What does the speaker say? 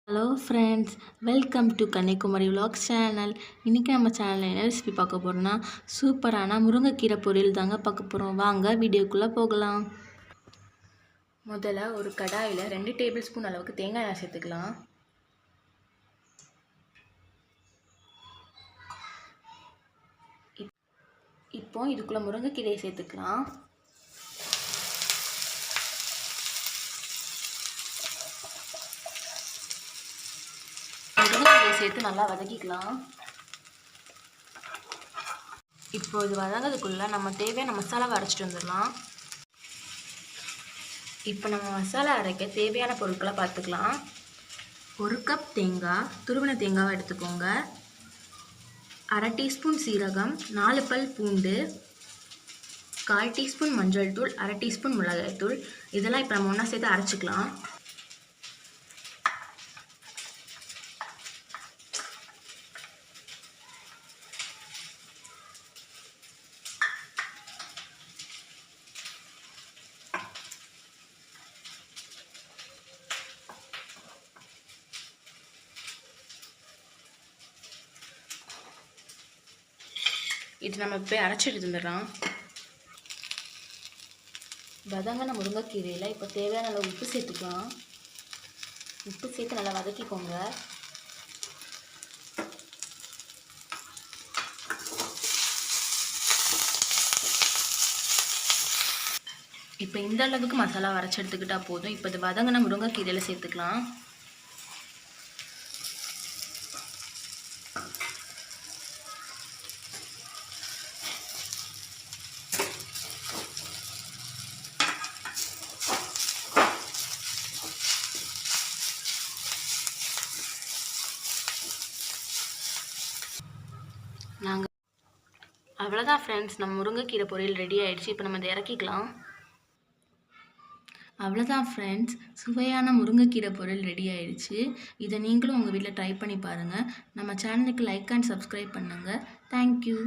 Hello friends, welcome to Kanyakumari vlogs channel. இன்றைக்கி நம்ம சேனலில் என்ன ரெசிபி பார்க்க போகிறோன்னா சூப்பரான முருங்கைக்கீரை பொரியல் தாங்க பார்க்க போகிறோம். வாங்க வீடியோக்குள்ளே போகலாம். முதல்ல ஒரு கடாயில் 2 டேபிள் ஸ்பூன் அளவுக்கு தேங்காய் எண்ணெய் சேர்த்துக்கலாம். இப்போ இதுக்குள்ளே முருங்கைக்கீரையை சேர்த்துக்கலாம். முருங்கைக்கீரையை சேர்த்து நல்லா வதக்கிக்கலாம். இப்போ இது வதங்கிறதுக்குள்ளே நம்ம தேவையான மசாலாவை அரைச்சிட்டு வந்துடலாம். இப்போ நம்ம மசாலா அரைக்க தேவையான பொருட்களை பார்த்துக்கலாம். 1 கப் தேங்காய், துருவின தேங்காவை எடுத்துக்கோங்க. 1/2 டீஸ்பூன் சீரகம், 4 பல் பூண்டு, 1/4 டீஸ்பூன் மஞ்சள் தூள், 1/2 டீஸ்பூன் மிளகாய் தூள். இதெல்லாம் இப்போ நம்ம ஒன்றா சேர்த்து அரைச்சிக்கலாம். இது நம்ம போய் அரைச்சிட்டு இருந்துடலாம். வதங்கின முருங்கைக்கீரையில் இப்போ தேவையான அளவு உப்பு சேர்த்துக்கலாம். உப்பு சேர்த்து நல்லா வதக்கிக்கோங்க. இப்போ இந்த அளவுக்கு மசாலா அரைச்சி எடுத்துக்கிட்டா போதும். இப்போ இது வதங்கின முருங்கைக்கீரையில் சேர்த்துக்கலாம். அவ்வளோதான் ஃப்ரெண்ட்ஸ், நம்ம முருங்கைக்கீரை பொரியல் ரெடி ஆகிடுச்சு. இப்போ நம்ம இதை இறக்கிக்கலாம். அவ்வளோதான் ஃப்ரெண்ட்ஸ், சுவையான முருங்கைக்கீரை பொரியல் ரெடி ஆகிடுச்சு. இதை நீங்களும் உங்கள் வீட்டில் ட்ரை பண்ணி பாருங்கள். நம்ம சேனலுக்கு லைக் அண்ட் சப்ஸ்கிரைப் பண்ணுங்கள். தேங்க்யூ.